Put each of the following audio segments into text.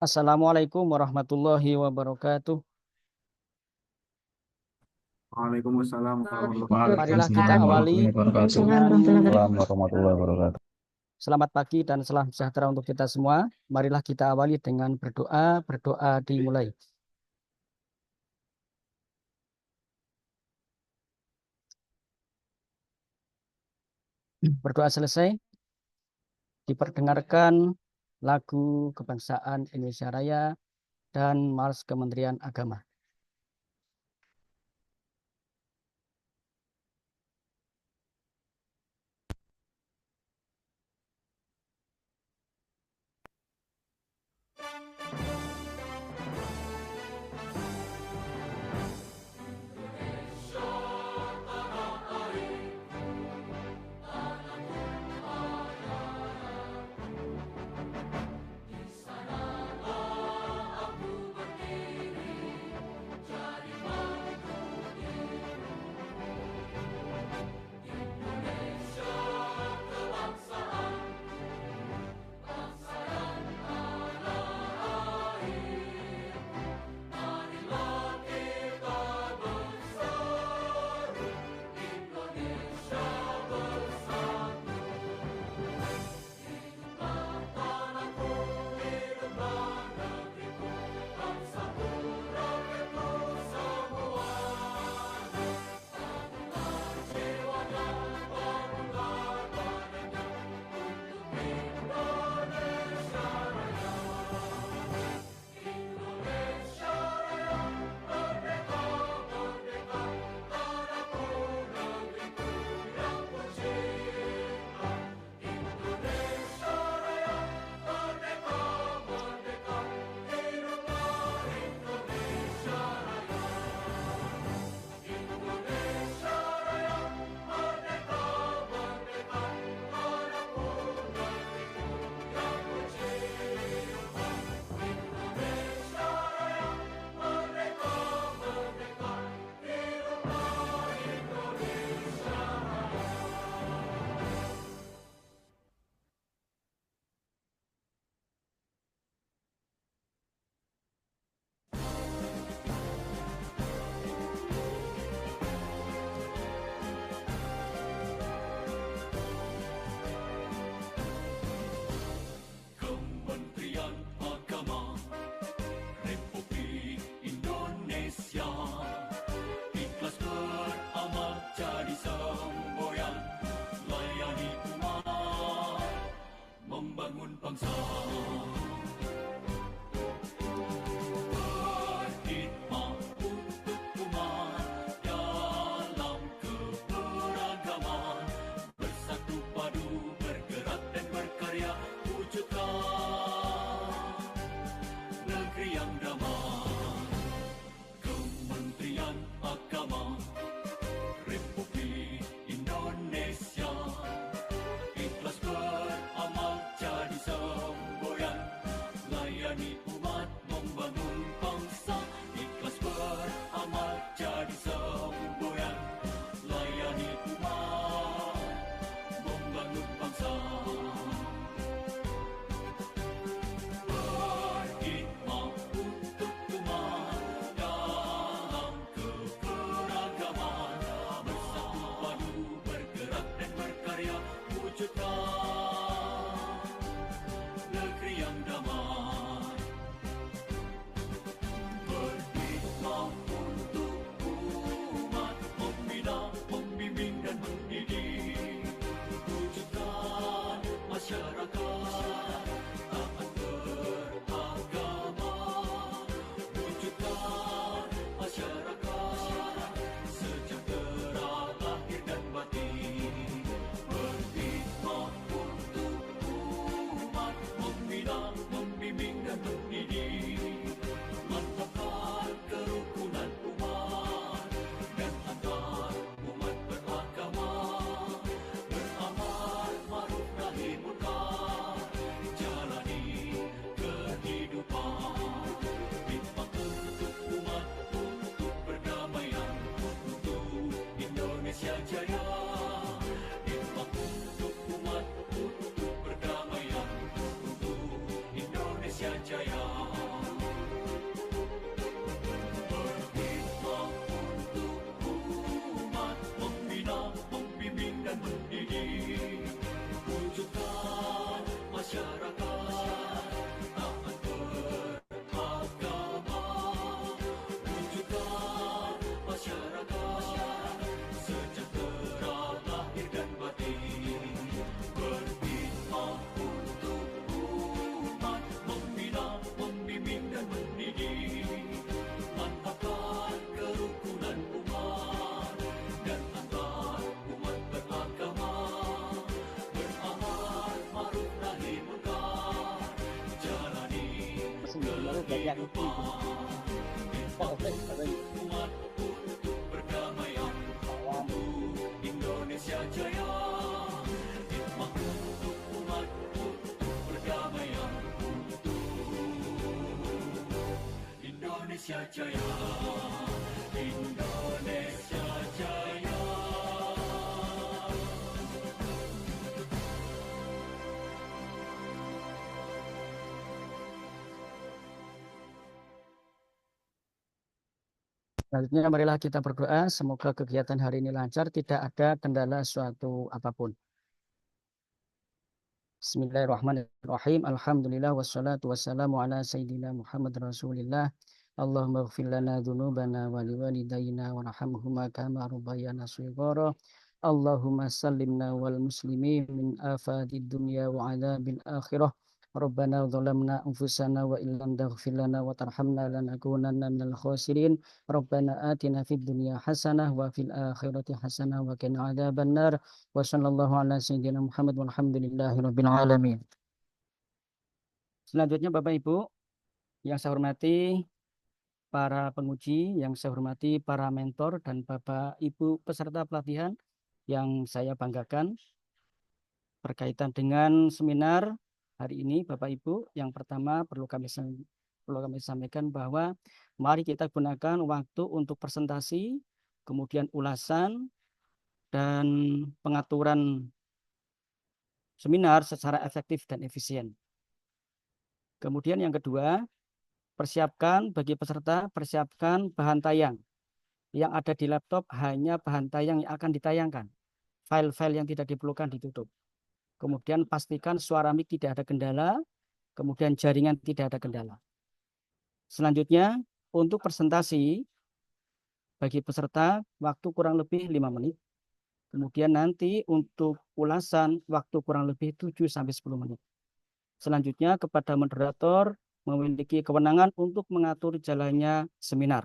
Assalamualaikum warahmatullahi wabarakatuh. Waalaikumsalam Marilah warahmatullahi kita awali dengan Warahmatullahi wabarakatuh. selamat pagi dan salam sejahtera untuk kita semua. Marilah kita awali dengan berdoa. Berdoa dimulai. Berdoa selesai, diperdengarkan lagu kebangsaan Indonesia Raya dan Mars Kementerian Agama. Kementerian Agama Republik Indonesia ikhlas beramal jadi semboyan, layani umat, membangun bangsa. Berkhidmat untuk umat dalam keberagaman, bersatu padu bergerak dan berkarya, wujudkan negeri yang damai. Kementerian Agama Republik Indonesia ikhlas beramal jadi semboyan, layani umat, membangun bangsa. Ikhlas beramal jadi semboyan, layani umat, membangun bangsa. Berkhidmat untuk umat dalam keberagaman, bersatu padu bergerak dan berkarya, wujudkan negeri yang damai. Berkhidmat untuk umat, membina, membimbing dan mendidik, wujudkan masyarakat taat beragama, wujudkan masyarakat sejahtera lahir dan batin. Berkhidmat untuk umat, membina, membimbing dan mendidik, mantapkan kerukunan umat dan antar umat beragama, beramal ma'ruf nahi munkar, jalani kehidupan, khidmat untuk umat, untuk perdamaian, untuk Indonesia Jaya. Khidmat untuk umat, untuk perdamaian, untuk Indonesia Jaya. banyak itu. Perdamaian untuk Indonesia Jaya. Makmur untuk umat, untuk perdamaian untuk Indonesia Jaya. Indonesia Jaya. Selanjutnya marilah kita berdoa, semoga kegiatan hari ini lancar, tidak ada kendala suatu apapun. Bismillahirrahmanirrahim. Alhamdulillah wassalatu wassalamu ala sayyidina Muhammad Rasulillah. Allahumma ighfir lana dzunubana wa liwalidayna warhamhuma kama rabbayana shighara. Allahumma sallimna wal muslimin min afadid dunya wa adzabil akhirah. Rabbana zalamna anfusana wa illam taghfir lana wa tarhamna lanakunanna minal khasirin. Rabbana atina fid dunya hasanah wa fil akhirati hasanah wa qina adzabannar. Wa sallallahu ala sayyidina Muhammad walhamdulillahi rabbil alamin. Selanjutnya Bapak Ibu yang saya hormati, para penguji yang saya hormati, para mentor dan Bapak Ibu peserta pelatihan yang saya banggakan berkaitan dengan seminar hari ini Bapak Ibu. Yang pertama perlu kami sampaikan bahwa mari kita gunakan waktu untuk presentasi, kemudian ulasan dan pengaturan seminar secara efektif dan efisien. Kemudian yang kedua, bagi peserta, persiapkan bahan tayang. Yang ada di laptop hanya bahan tayang yang akan ditayangkan. File-file yang tidak diperlukan ditutup. Kemudian pastikan suara mic tidak ada kendala, kemudian jaringan tidak ada kendala. Selanjutnya, untuk presentasi, bagi peserta, waktu kurang lebih 5 menit. Kemudian nanti untuk ulasan, waktu kurang lebih 7-10 menit. Selanjutnya, kepada moderator memiliki kewenangan untuk mengatur jalannya seminar.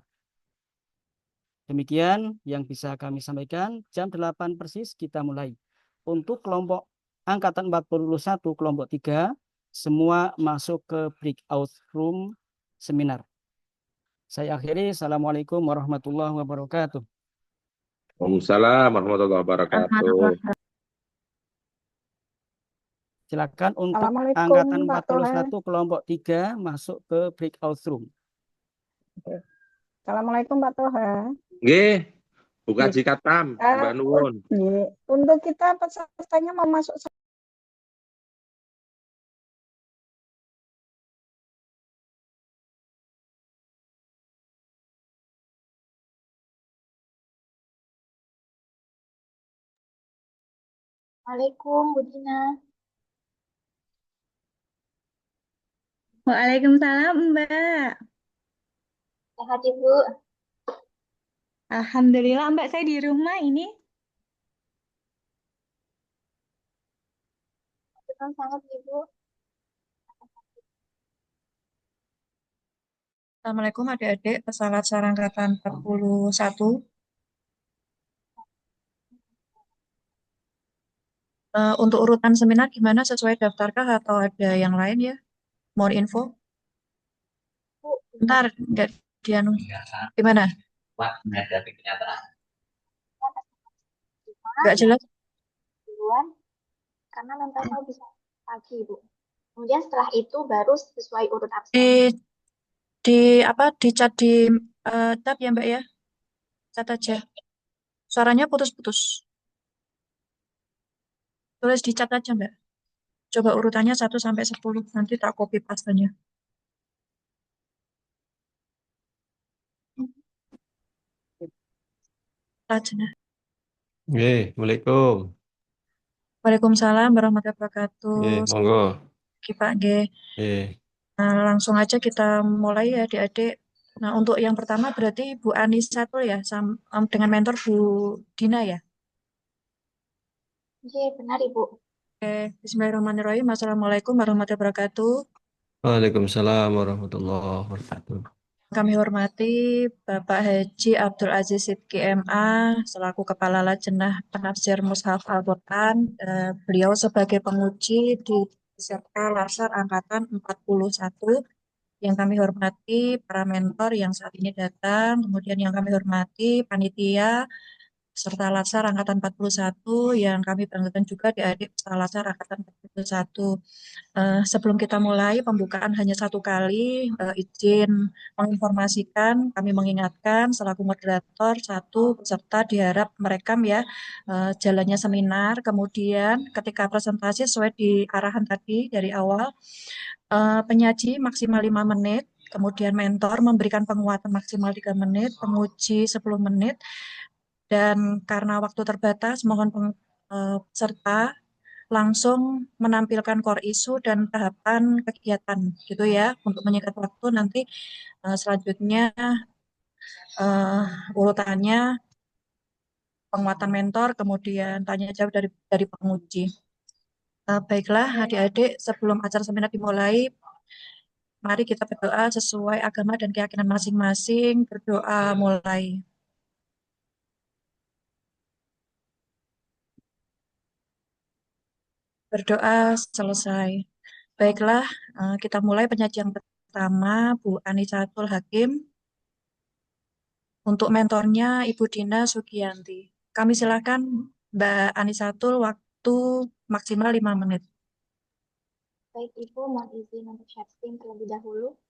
Demikian yang bisa kami sampaikan. Jam 8 persis kita mulai. Untuk kelompok Angkatan 41 kelompok 3, semua masuk ke breakout room seminar. Saya akhiri. Assalamualaikum warahmatullahi wabarakatuh. Waalaikumsalam warahmatullahi wabarakatuh. Silakan untuk Assalamualaikum, Angkatan Pak 41 kelompok 3 masuk ke breakout room. Assalamualaikum Pak Toha. Nggih, buka jikatam, Mbak Nuwun. Untuk kita pesertanya mau masuk. Assalamualaikum, Bu Dina. Waalaikumsalam, Mbak. Sehat Ibu? Alhamdulillah, Mbak, saya di rumah ini. Senang sangat Ibu. Assalamualaikum adik-adik pesawat Sarangkatan 41. Untuk urutan seminar gimana, sesuai daftarkah atau ada yang lain ya? More info? Bu, Bentar, nggak dianu. Gimana? Nggak jelas. duluan, karena mental saya bisa pagi Ibu. Kemudian setelah itu baru sesuai urut absen. Di chat di tab ya, Mbak ya? Chat aja. Suaranya putus-putus. Tulis di chat aja, Mbak. Coba urutannya 1 sampai 10. Nanti tak copy pastenya. Rajana. Waalaikumsalam. Waalaikumsalam warahmatullahi wabarakatuh. Monggo. Oke, Pak G. Eh, Nah, langsung aja kita mulai ya adik-adik. Nah, untuk yang pertama berarti Bu Anissa tuh ya, dengan mentor Bu Dina ya. Iya, benar Ibu. Oke, Bismillahirrahmanirrahim. Assalamualaikum warahmatullahi wabarakatuh. Waalaikumsalam warahmatullahi wabarakatuh. Kami hormati Bapak Haji Abdul Aziz Sidki MA selaku Kepala Lajnah Penafsir Mushaf Al-Quran. Beliau sebagai penguji di peserta Lasar Angkatan 41 Yang kami hormati para mentor yang saat ini datang, kemudian yang kami hormati panitia, peserta Latsar Angkatan 41, yang kami banggakan juga adik-adik peserta Latsar Angkatan 41. Sebelum kita mulai pembukaan hanya satu kali, izin menginformasikan, kami mengingatkan selaku moderator, satu peserta diharap merekam ya jalannya seminar, kemudian ketika presentasi sesuai di arahan tadi dari awal, penyaji maksimal 5 menit, kemudian mentor memberikan penguatan maksimal 3 menit, penguji 10 menit, dan karena waktu terbatas, mohon peserta langsung menampilkan core isu dan tahapan kegiatan gitu ya untuk menyingkat waktu. Nanti selanjutnya urutannya penguatan mentor, kemudian tanya jawab dari penguji. Baiklah adik-adik, sebelum acara seminar dimulai, mari kita berdoa sesuai agama dan keyakinan masing-masing. Berdoa mulai. Berdoa selesai. Baiklah, kita mulai penyajian pertama, Bu Anisatul Hakim. Untuk mentornya Ibu Dina Sugianti. Kami silakan Mbak Anisatul, waktu maksimal 5 menit. Baik Ibu, mohon izin untuk share screen terlebih dahulu.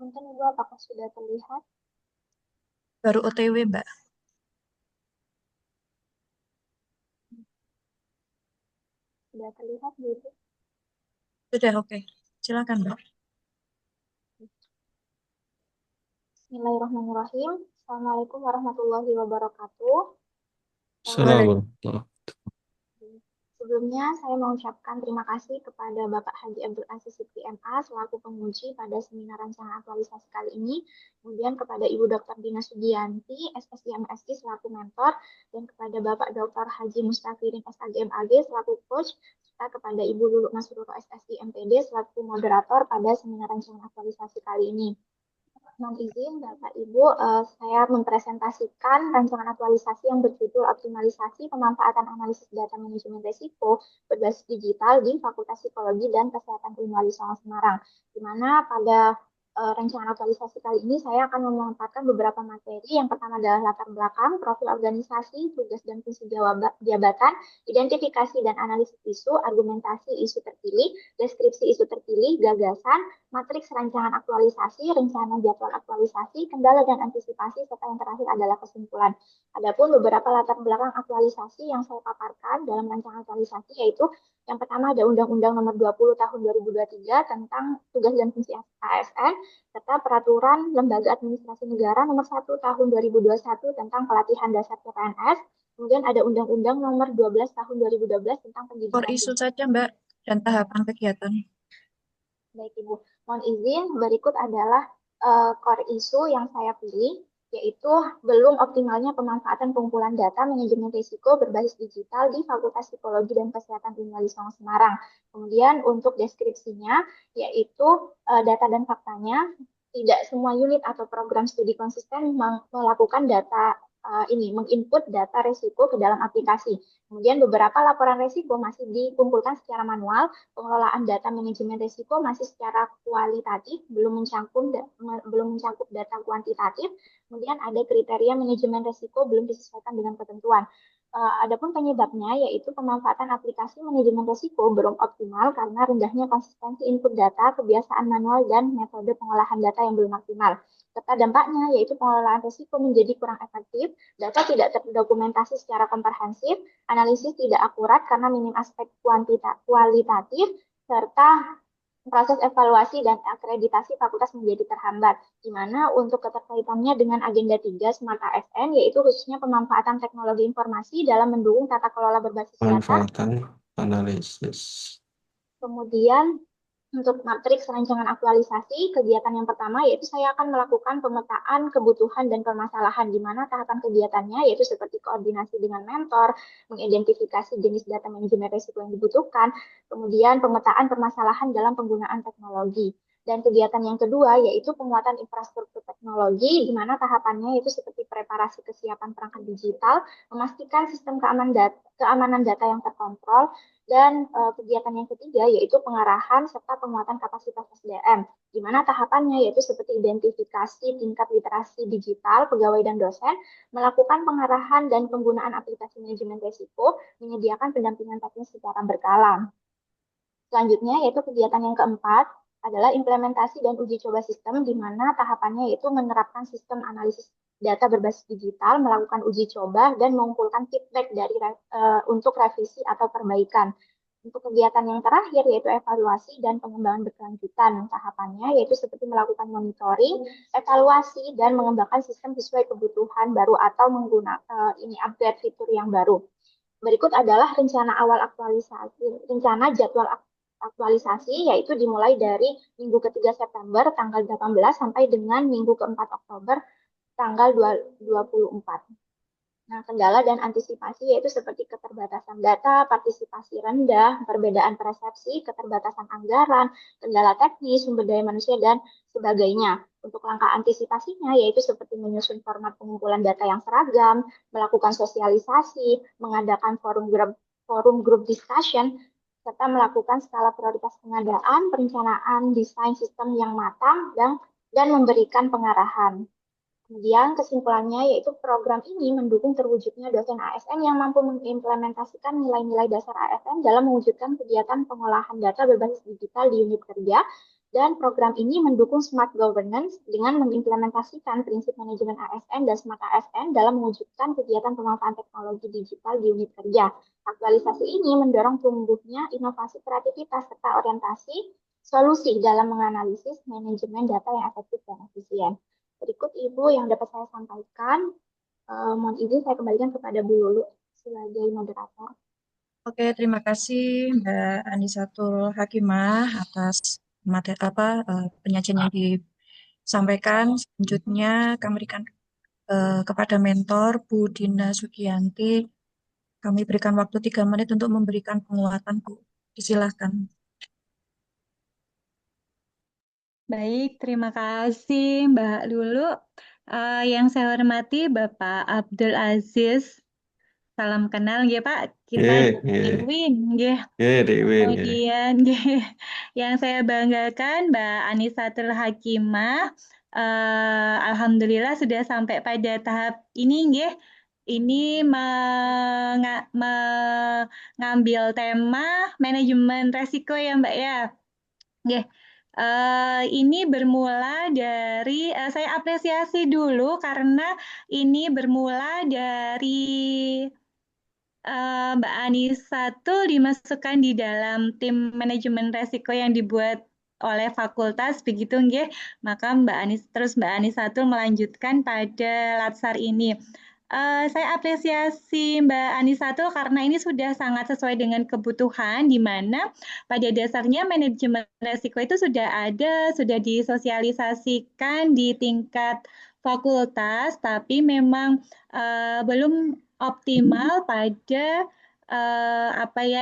Punten Ibu, apakah sudah terlihat? Baru OTW, Mbak. Sudah terlihat gitu? Sudah, oke. Silakan, Mbak. Bismillahirrahmanirrahim. Assalamualaikum warahmatullahi wabarakatuh. Assalamualaikum. Sebelumnya, saya mengucapkan terima kasih kepada Bapak Haji Abdul Aziz Sidki MA selaku penguji pada seminar rancangan aktualisasi kali ini, kemudian kepada Ibu Dr. Dina Sugianti, SSI MSI selaku mentor, dan kepada Bapak Dr. Haji Mustafirin SAGMAG selaku coach, serta kepada Ibu Lulu Masruro SSI MPD selaku moderator pada seminar rancangan aktualisasi kali ini. Mohon izin Bapak Ibu, saya mempresentasikan rancangan aktualisasi yang berjudul Optimalisasi Pemanfaatan Analisis Data Manajemen Risiko Berbasis Digital di Fakultas Psikologi dan Kesehatan Wali Songo Semarang. Di mana pada rancangan aktualisasi kali ini saya akan memanfaatkan beberapa materi. Yang pertama adalah latar belakang, profil organisasi, tugas dan fungsi jabatan, identifikasi dan analisis isu, argumentasi isu terpilih, deskripsi isu terpilih, gagasan, matriks rancangan aktualisasi, rencana jadwal aktualisasi, kendala dan antisipasi, serta yang terakhir adalah kesimpulan. Adapun beberapa latar belakang aktualisasi yang saya paparkan dalam rancangan aktualisasi yaitu yang pertama ada Undang-Undang Nomor 20 Tahun 2023 tentang tugas dan fungsi ASN, serta Peraturan Lembaga Administrasi Negara Nomor 1 Tahun 2021 tentang pelatihan dasar CPNS. Kemudian ada Undang-Undang Nomor 12 Tahun 2012 tentang pendidikan. Core isu saja, Mbak, dan tahapan kegiatan. Baik Ibu, mohon izin berikut adalah core isu yang saya pilih, yaitu belum optimalnya pemanfaatan pengumpulan data manajemen risiko berbasis digital di Fakultas Psikologi dan Kesehatan Wali Songo Semarang. Kemudian untuk deskripsinya, yaitu data dan faktanya, tidak semua unit atau program studi konsisten melakukan data menginput data risiko ke dalam aplikasi. Kemudian beberapa laporan risiko masih dikumpulkan secara manual, pengelolaan data manajemen risiko masih secara kualitatif, belum mencakup data kuantitatif. Kemudian ada kriteria manajemen risiko belum disesuaikan dengan ketentuan. Adapun penyebabnya yaitu pemanfaatan aplikasi manajemen risiko belum optimal karena rendahnya konsistensi input data, kebiasaan manual, dan metode pengolahan data yang belum maksimal. Serta dampaknya yaitu pengelolaan risiko menjadi kurang efektif, data tidak terdokumentasi secara komprehensif, analisis tidak akurat karena minim aspek kualitatif, serta proses evaluasi dan akreditasi fakultas menjadi terhambat, di mana untuk keterkaitannya dengan agenda 3 Smart ASN, yaitu khususnya pemanfaatan teknologi informasi dalam mendukung tata kelola berbasis data. Pemanfaatan analisis. Kemudian untuk matriks rancangan aktualisasi, kegiatan yang pertama yaitu saya akan melakukan pemetaan kebutuhan dan permasalahan, di mana tahapan kegiatannya yaitu seperti koordinasi dengan mentor, mengidentifikasi jenis data manajemen risiko yang dibutuhkan, kemudian pemetaan permasalahan dalam penggunaan teknologi. Dan kegiatan yang kedua yaitu penguatan infrastruktur teknologi, di mana tahapannya yaitu seperti preparasi kesiapan perangkat digital, memastikan sistem keamanan data yang terkontrol, dan kegiatan yang ketiga yaitu pengarahan serta penguatan kapasitas SDM, di mana tahapannya yaitu seperti identifikasi tingkat literasi digital pegawai dan dosen, melakukan pengarahan dan penggunaan aplikasi manajemen risiko, menyediakan pendampingan teknis secara berkala. Selanjutnya yaitu kegiatan yang keempat adalah implementasi dan uji coba sistem, di mana tahapannya yaitu menerapkan sistem analisis data berbasis digital, melakukan uji coba, dan mengumpulkan feedback untuk revisi atau perbaikan. Untuk kegiatan yang terakhir yaitu evaluasi dan pengembangan berkelanjutan. Tahapannya yaitu seperti melakukan monitoring, evaluasi, dan mengembangkan sistem sesuai kebutuhan baru atau menggunakan upgrade fitur yang baru. Berikut adalah rencana jadwal aktualisasi, yaitu dimulai dari minggu ketiga September tanggal 18 sampai dengan minggu keempat Oktober tanggal 24. Nah, kendala dan antisipasi yaitu seperti keterbatasan data, partisipasi rendah, perbedaan persepsi, keterbatasan anggaran, kendala teknis, sumber daya manusia, dan sebagainya. Untuk langkah antisipasinya yaitu seperti menyusun format pengumpulan data yang seragam, melakukan sosialisasi, mengadakan forum group discussion, serta melakukan skala prioritas pengadaan, perencanaan desain sistem yang matang, dan memberikan pengarahan. Kemudian kesimpulannya yaitu program ini mendukung terwujudnya dosen ASN yang mampu mengimplementasikan nilai-nilai dasar ASN dalam mewujudkan kegiatan pengolahan data berbasis digital di unit kerja, dan program ini mendukung smart governance dengan mengimplementasikan prinsip manajemen ASN dan smart ASN dalam mewujudkan kegiatan pemanfaatan teknologi digital di unit kerja. Aktualisasi ini mendorong tumbuhnya inovasi kreativitas serta orientasi solusi dalam menganalisis manajemen data yang efektif dan efisien. Berikut Ibu yang dapat saya sampaikan. Mohon izin saya kembalikan kepada Bu Lulu sebagai moderator. Oke, terima kasih Mbak Anisatul Hakimah atas penyajian yang disampaikan. Selanjutnya kami berikan kepada mentor Bu Dina Sugianti. Kami berikan waktu 3 menit untuk memberikan penguatan, Bu. Silakan. Baik, terima kasih Mbak Lulu. Yang saya hormati Bapak Abdul Aziz. Salam kenal ya Pak. Kita Edwin ya. Kemudian yang saya banggakan Mbak Anisatul Hakimah. Alhamdulillah sudah sampai pada tahap ini ya. Ini mengambil tema manajemen resiko ya Mbak ya. Ini bermula dari saya apresiasi dulu karena ini bermula dari Mbak Anissa tuh dimasukkan di dalam tim manajemen resiko yang dibuat oleh fakultas begitu nggih. Maka Mbak Anissa tuh melanjutkan pada latsar ini. Saya apresiasi Mbak Anissa tuh karena ini sudah sangat sesuai dengan kebutuhan, di mana pada dasarnya manajemen resiko itu sudah ada, sudah disosialisasikan di tingkat fakultas, tapi memang belum optimal pada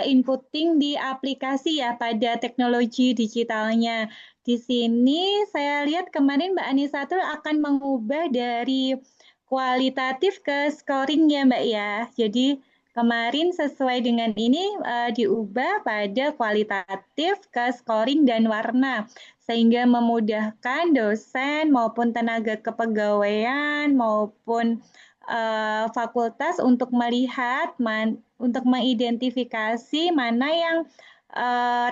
inputting di aplikasi ya pada teknologi digitalnya. Di sini saya lihat kemarin Mbak Anissa tuh akan mengubah dari kualitatif ke scoring ya Mbak ya. Jadi kemarin sesuai dengan ini diubah pada kualitatif ke scoring dan warna, sehingga memudahkan dosen maupun tenaga kepegawaian maupun fakultas untuk melihat, untuk mengidentifikasi mana yang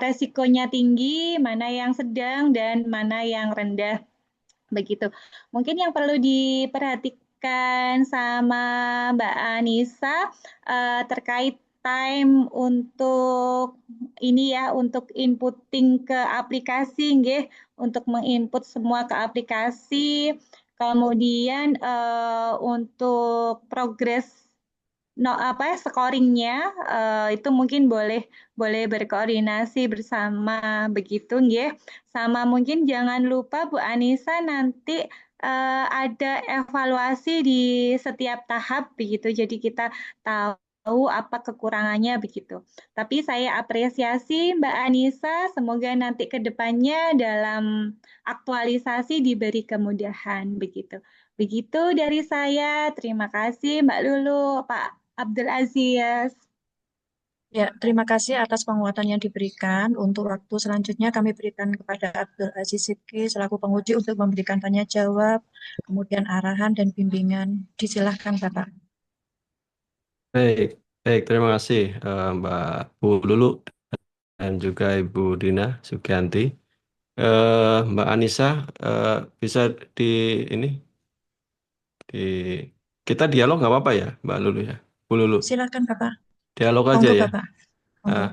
resikonya tinggi, mana yang sedang, dan mana yang rendah. Begitu. Mungkin yang perlu diperhatikan sama Mbak Anissa terkait time untuk ini ya, untuk inputting ke aplikasi nggih, untuk menginput semua ke aplikasi. Kemudian untuk progres scoringnya itu mungkin boleh berkoordinasi bersama begitu nggih. Sama mungkin jangan lupa Bu Anissa nanti ada evaluasi di setiap tahap begitu. Jadi kita tahu tahu apa kekurangannya begitu. Tapi saya apresiasi Mbak Anissa, semoga nanti ke depannya dalam aktualisasi diberi kemudahan begitu. Begitu dari saya. Terima kasih Mbak Lulu, Pak Abdul Aziz. Ya, terima kasih atas penguatan yang diberikan. Untuk waktu selanjutnya kami berikan kepada Abdul Aziz Sidki selaku penguji untuk memberikan tanya jawab, kemudian arahan dan bimbingan. Disilahkan Bapak. Baik, baik. Terima kasih Mbak Bu Lulu dan juga Ibu Dina Sugianti. Mbak Anissa, bisa di ini di kita dialog nggak apa-apa ya, Mbak Lulu ya, Bu Lulu. Silakan Bapak. Dialog aja Monggo ya. Bapak. Monggo. Nah,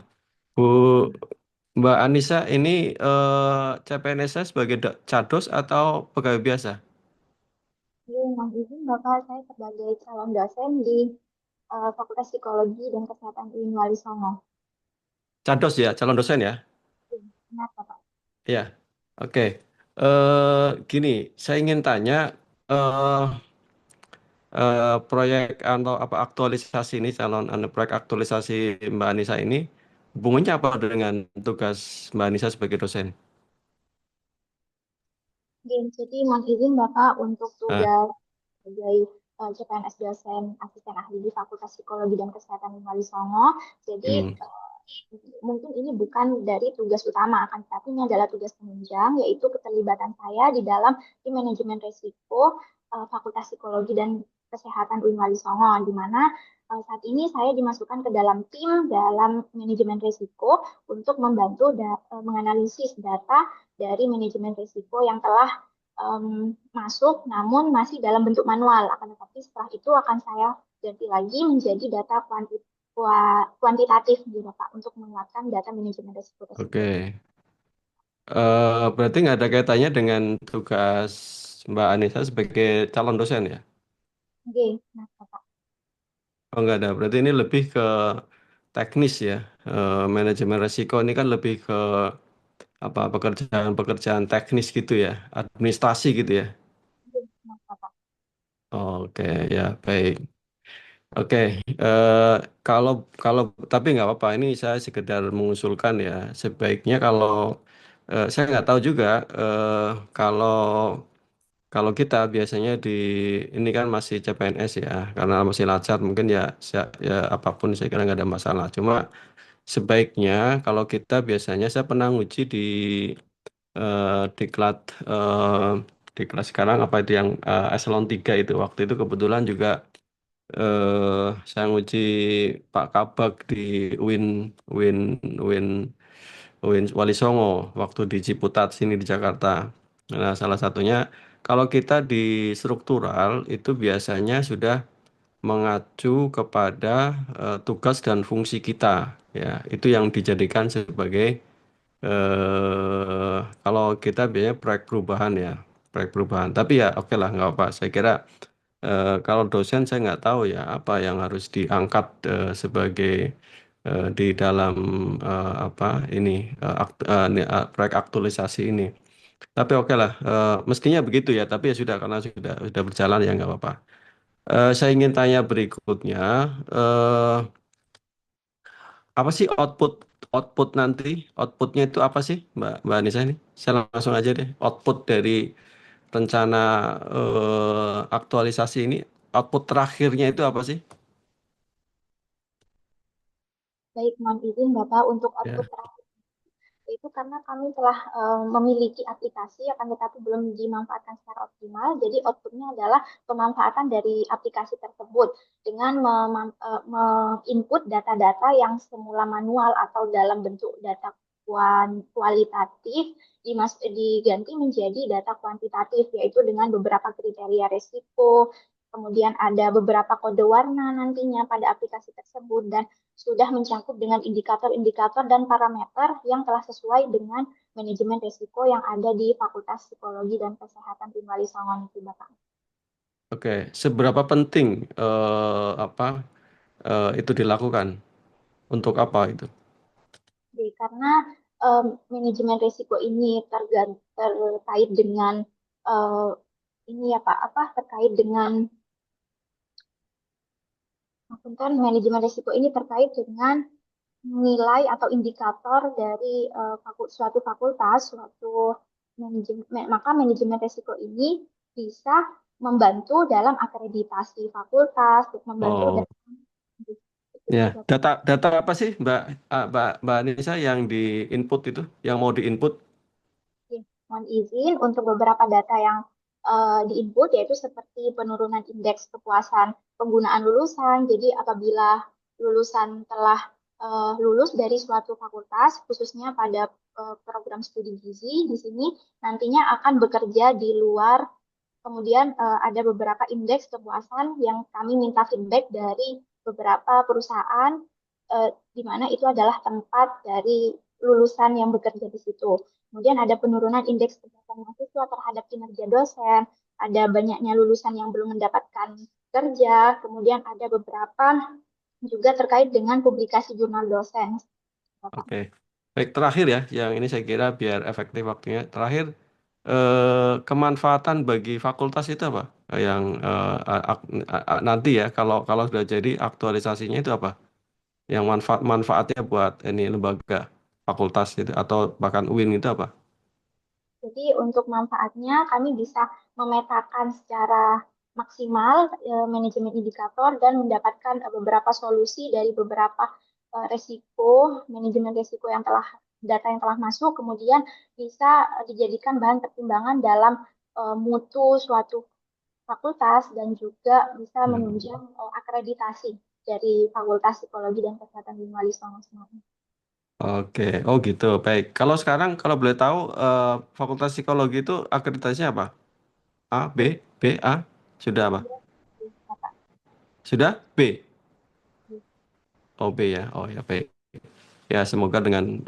Bu Mbak Anissa ini CPNS sebagai cados atau pegawai biasa? Mohon izin Bapak, saya sebagai calon dosen di Fakultas Psikologi dan Kesehatan UIN Wali Songo. Cados ya, calon dosen ya? Benar, Bapak. Ya, oke. Gini, saya ingin tanya eh proyek atau apa aktualisasi ini proyek aktualisasi Mbak Anissa ini hubungannya apa dengan tugas Mbak Anissa sebagai dosen? Oke, jadi mohon izin Bapak untuk Ah, tugas sebagai CPNS dosen asisten ahli di Fakultas Psikologi dan Kesehatan UIN Wali Songo. Jadi mungkin ini bukan dari tugas utama, akan tetapi ini adalah tugas penunjang, yaitu keterlibatan saya di dalam tim manajemen risiko Fakultas Psikologi dan Kesehatan UIN Wali Songo, di mana saat ini saya dimasukkan ke dalam tim dalam manajemen risiko untuk membantu menganalisis data dari manajemen risiko yang telah masuk, namun masih dalam bentuk manual. Akan tetapi setelah itu akan saya ganti lagi menjadi data kuantitatif gitu Pak untuk menguatkan data manajemen risiko tersebut. Oke. Berarti nggak ada kaitannya dengan tugas Mbak Anissa sebagai calon dosen ya? Oke, nah Pak. Oh nggak ada. Berarti ini lebih ke teknis ya. Manajemen risiko ini kan lebih ke apa pekerjaan-pekerjaan teknis gitu ya, administrasi gitu ya. Oke, nah Pak. Oke, ya baik. Oke, eh, kalau kalau tapi nggak apa-apa. Ini saya sekedar mengusulkan ya. Sebaiknya kalau saya nggak tahu juga kalau kalau kita biasanya ini kan masih CPNS ya, karena masih lacat mungkin ya ya apapun saya kira nggak ada masalah. Cuma sebaiknya kalau kita biasanya saya pernah nguji diklat diklat sekarang apa itu yang eselon 3 itu waktu itu kebetulan juga saya nguji Pak Kabak di Win Win Win Win Wali Songo waktu di Ciputat sini di Jakarta. Nah, salah satunya kalau kita di struktural itu biasanya sudah mengacu kepada tugas dan fungsi kita ya. Itu yang dijadikan sebagai kalau kita biasanya proyek perubahan ya, proyek perubahan. Tapi ya oke lah nggak apa. Saya kira kalau dosen saya nggak tahu ya apa yang harus diangkat sebagai di dalam apa ini proyek aktualisasi ini. Tapi oke lah, mestinya begitu ya. Tapi ya sudah karena sudah berjalan ya nggak apa-apa. Saya ingin tanya berikutnya, eh, apa sih output nanti? Outputnya itu apa sih, Mbak Anissa ini? Saya langsung aja deh. Output dari rencana aktualisasi ini, output terakhirnya itu apa sih? Baik, mohon izin Bapak untuk output Ya, terakhir itu karena kami telah memiliki aplikasi akan tetapi belum dimanfaatkan secara optimal. Jadi outputnya adalah pemanfaatan dari aplikasi tersebut dengan menginput data-data yang semula manual atau dalam bentuk data kualitatif diganti menjadi data kuantitatif, yaitu dengan beberapa kriteria risiko, kemudian ada beberapa kode warna nantinya pada aplikasi tersebut, dan sudah mencakup dengan indikator-indikator dan parameter yang telah sesuai dengan manajemen risiko yang ada di Fakultas Psikologi dan Kesehatan Wali Songo itu, Bapak. oke. Seberapa penting itu dilakukan? Untuk apa itu? Jadi, karena manajemen risiko ini terkait dengan ini ya Pak, terkait dengan Akuntan manajemen risiko ini terkait dengan nilai atau indikator dari suatu fakultas, maka manajemen risiko ini bisa membantu dalam akreditasi fakultas, membantu Oh, dalam ya. Data apa sih Mbak Anissa yang di input itu, yang mau di input? mohon izin untuk beberapa data yang di-input yaitu seperti penurunan indeks kepuasan penggunaan lulusan. Jadi apabila lulusan telah lulus dari suatu fakultas, khususnya pada program studi gizi, di sini nantinya akan bekerja di luar. Kemudian ada beberapa indeks kepuasan yang kami minta feedback dari beberapa perusahaan di mana itu adalah tempat dari lulusan yang bekerja di situ. Kemudian ada penurunan indeks kepuasan mahasiswa terhadap kinerja dosen, ada banyaknya lulusan yang belum mendapatkan kerja, kemudian ada beberapa juga terkait dengan publikasi jurnal dosen. Oke. Baik, terakhir ya, yang ini saya kira biar efektif waktunya. Terakhir, kemanfaatan bagi fakultas itu apa? Yang nanti ya, kalau sudah jadi aktualisasinya itu apa? Yang manfaatnya buat ini lembaga fakultas itu atau bahkan UIN itu apa? Jadi untuk manfaatnya kami bisa memetakan secara maksimal manajemen indikator dan mendapatkan beberapa solusi dari beberapa manajemen resiko data yang telah masuk, kemudian bisa dijadikan bahan pertimbangan dalam mutu suatu fakultas dan juga bisa menunjang akreditasi dari Fakultas Psikologi dan Kesehatan Lingkungan Songo Semarang. Oke, oh gitu. Baik. Kalau sekarang, kalau boleh tahu, Fakultas Psikologi itu akreditasinya apa? A, B, B, A, sudah apa? Sudah B? Oh B ya. Oh ya baik. Ya semoga dengan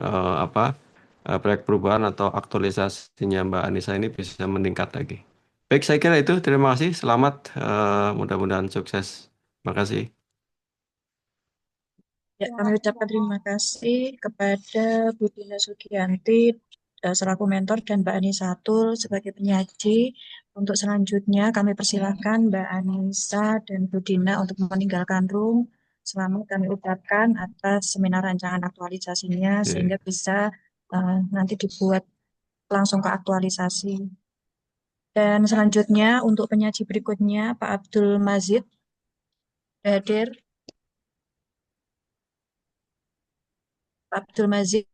proyek perubahan atau aktualisasinya Mbak Anissa ini bisa meningkat lagi. Baik, saya kira itu. Terima kasih. Selamat. Mudah-mudahan sukses. Terima kasih. Ya, kami ucapkan terima kasih kepada Bu Dina Sugianti selaku mentor dan Mbak Anisatul sebagai penyaji. Untuk selanjutnya kami persilahkan Mbak Anissa dan Bu Dina untuk meninggalkan room. Selamat kami ucapkan atas seminar rancangan aktualisasinya sehingga bisa nanti dibuat langsung ke aktualisasi. Dan selanjutnya untuk penyaji berikutnya Pak Abdul Mazid hadir. Pak Abdul Mazid